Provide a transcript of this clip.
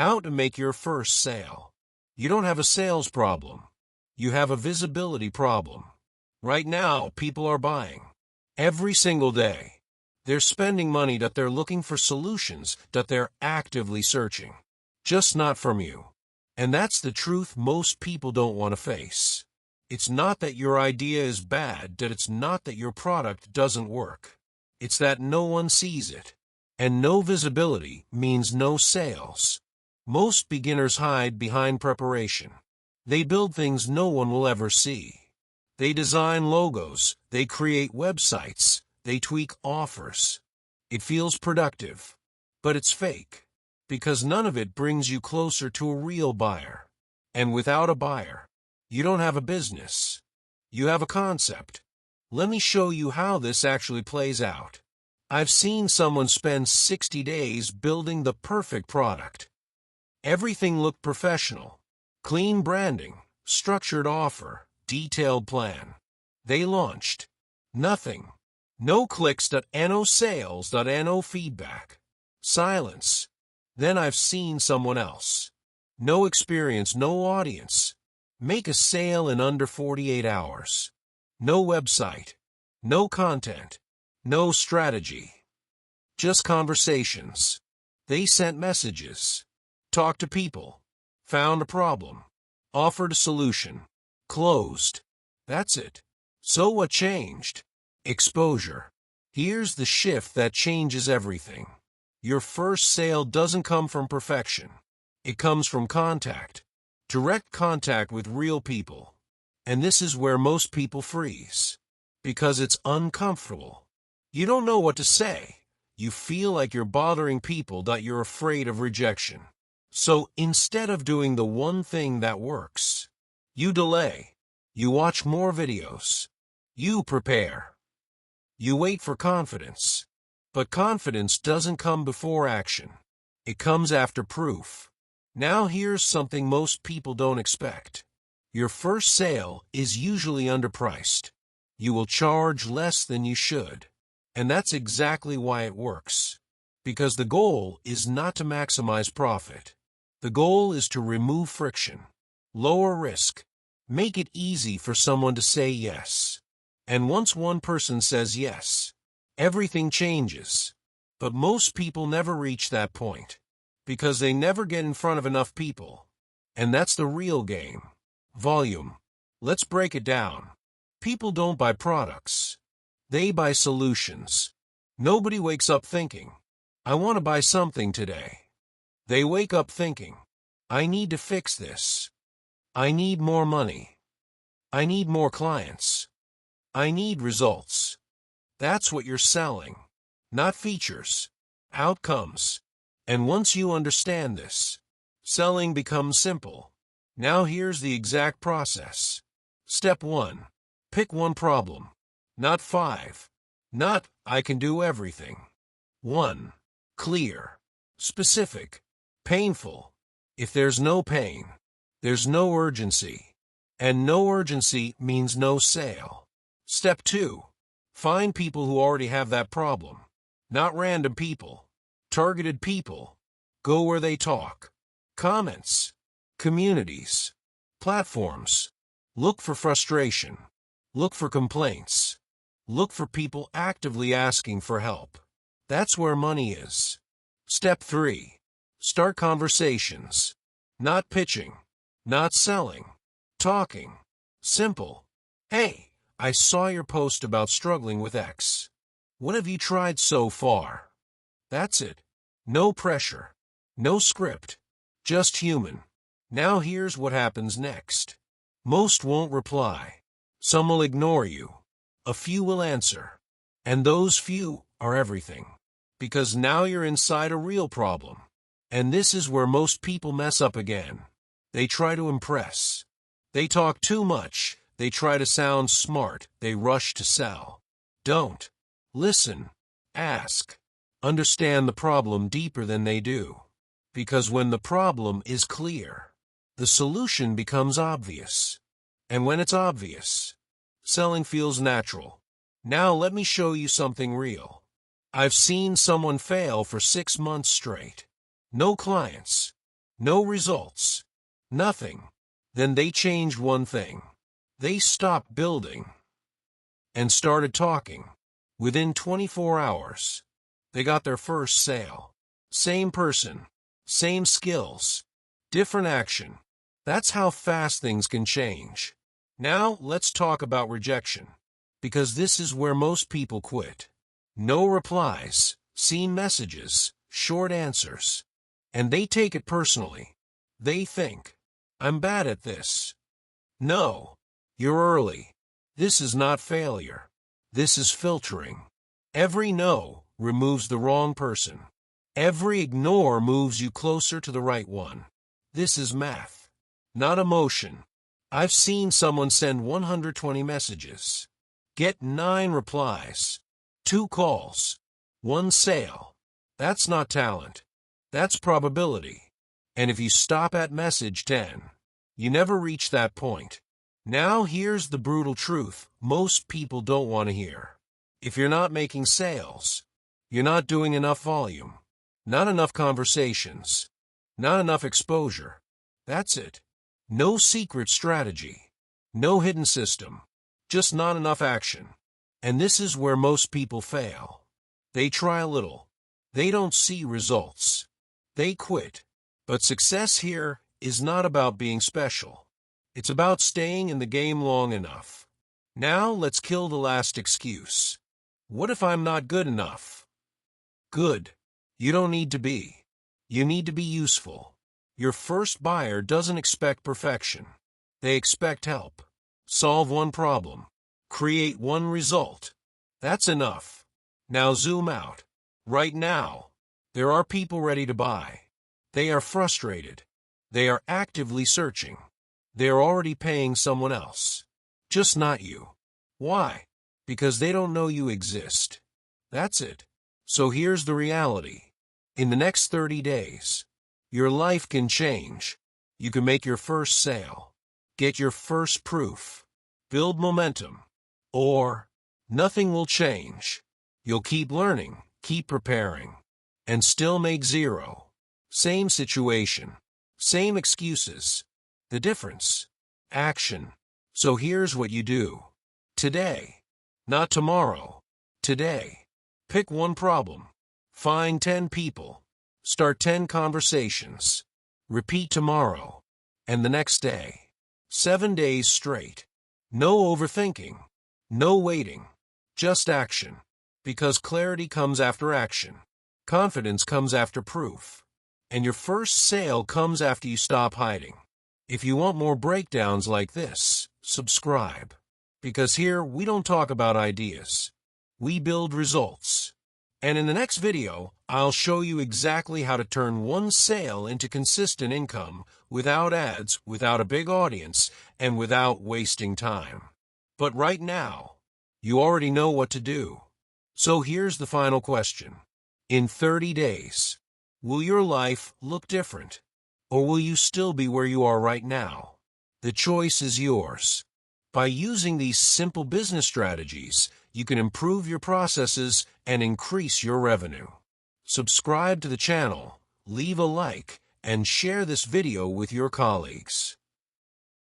How to make your first sale. You don't have a sales problem. You have a visibility problem. Right now, people are buying. Every single day. They're spending money that they're looking for solutions that they're actively searching. Just not from you. And that's the truth most people don't want to face. It's not that your idea is bad, that it's not that your product doesn't work. It's that no one sees it. And no visibility means no sales. Most beginners hide behind preparation. They build things no one will ever see. They design logos, they create websites, they tweak offers. It feels productive, but it's fake, because none of it brings you closer to a real buyer. And without a buyer, you don't have a business. You have a concept. Let me show you how this actually plays out. I've seen someone spend 60 days building the perfect product. Everything looked professional. Clean branding, structured offer, detailed plan. They launched. Nothing. No clicks.no sales.no feedback. Silence. Then I've seen someone else. No experience, no audience. Make a sale in under 48 hours. No website. No content. No strategy. Just conversations. They sent messages. Talked to people. Found a problem. Offered a solution. Closed. That's it. So what changed? Exposure. Here's the shift that changes everything. Your first sale doesn't come from perfection. It comes from contact. Direct contact with real people. And this is where most people freeze. Because it's uncomfortable. You don't know what to say. You feel like you're bothering people, that you're afraid of rejection. So instead of doing the one thing that works, you delay. You watch more videos. You prepare. You wait for confidence. But confidence doesn't come before action. It comes after proof. Now here's something most people don't expect. Your first sale is usually underpriced. You will charge less than you should. And that's exactly why it works. Because the goal is not to maximize profit. The goal is to remove friction, lower risk, make it easy for someone to say yes. And once one person says yes, everything changes. But most people never reach that point, because they never get in front of enough people. And that's the real game. Volume. Let's break it down. People don't buy products. They buy solutions. Nobody wakes up thinking, I want to buy something today. They wake up thinking, I need to fix this. I need more money. I need more clients. I need results. That's what you're selling. Not features. Outcomes. And once you understand this, selling becomes simple. Now here's the exact process. Step 1. Pick one problem. Not 5. Not, I can do everything. 1. Clear. Specific. Painful. If there's no pain, there's no urgency. And no urgency means no sale. Step 2. Find people who already have that problem. Not random people. Targeted people. Go where they talk. Comments. Communities. Platforms. Look for frustration. Look for complaints. Look for people actively asking for help. That's where money is. Step 3. Start conversations. Not pitching. Not selling. Talking. Simple. Hey, I saw your post about struggling with X. What have you tried so far? That's it. No pressure. No script. Just human. Now here's what happens next. Most won't reply. Some will ignore you. A few will answer. And those few are everything. Because now you're inside a real problem. And this is where most people mess up again. They try to impress. They talk too much. They try to sound smart. They rush to sell. Don't. Listen. Ask. Understand the problem deeper than they do. Because when the problem is clear, the solution becomes obvious. And when it's obvious, selling feels natural. Now let me show you something real. I've seen someone fail for 6 months straight. No clients. No results. Nothing. Then they changed one thing. They stopped building and started talking. Within 24 hours, they got their first sale. Same person, same skills, different action. That's how fast things can change. Now, let's talk about rejection, because this is where most people quit. No replies, seen messages, short answers. And they take it personally. They think, I'm bad at this. No, you're early. This is not failure. This is filtering. Every no removes the wrong person. Every ignore moves you closer to the right one. This is math, not emotion. I've seen someone send 120 messages, get 9 replies, 2 calls, 1 sale. That's not talent. That's probability. And if you stop at message 10, you never reach that point. Now here's the brutal truth most people don't want to hear. If you're not making sales, you're not doing enough volume, not enough conversations, not enough exposure. That's it. No secret strategy, no hidden system, just not enough action. And this is where most people fail. They try a little. They don't see results. They quit. But success here is not about being special. It's about staying in the game long enough. Now let's kill the last excuse. What if I'm not good enough? Good. You don't need to be. You need to be useful. Your first buyer doesn't expect perfection. They expect help. Solve one problem. Create one result. That's enough. Now zoom out. Right now, there are people ready to buy. They are frustrated. They are actively searching. They are already paying someone else. Just not you. Why? Because they don't know you exist. That's it. So here's the reality. In the next 30 days, your life can change. You can make your first sale, get your first proof, build momentum, or nothing will change. You'll keep learning, keep preparing, and still make zero. Same situation, same excuses. The difference? Action. So here's what you do. Today. Not tomorrow. Today. Pick one problem. Find 10 people. Start 10 conversations. Repeat tomorrow. And the next day. 7 days straight. No overthinking. No waiting. Just action. Because clarity comes after action. Confidence comes after proof. And your first sale comes after you stop hiding. If you want more breakdowns like this, subscribe. Because here we don't talk about ideas. We build results. And in the next video, I'll show you exactly how to turn one sale into consistent income without ads, without a big audience, and without wasting time. But right now, you already know what to do. So here's the final question. In 30 days, will your life look different? Or will you still be where you are right now? The choice is yours. By using these simple business strategies, you can improve your processes and increase your revenue. Subscribe to the channel, leave a like, and share this video with your colleagues.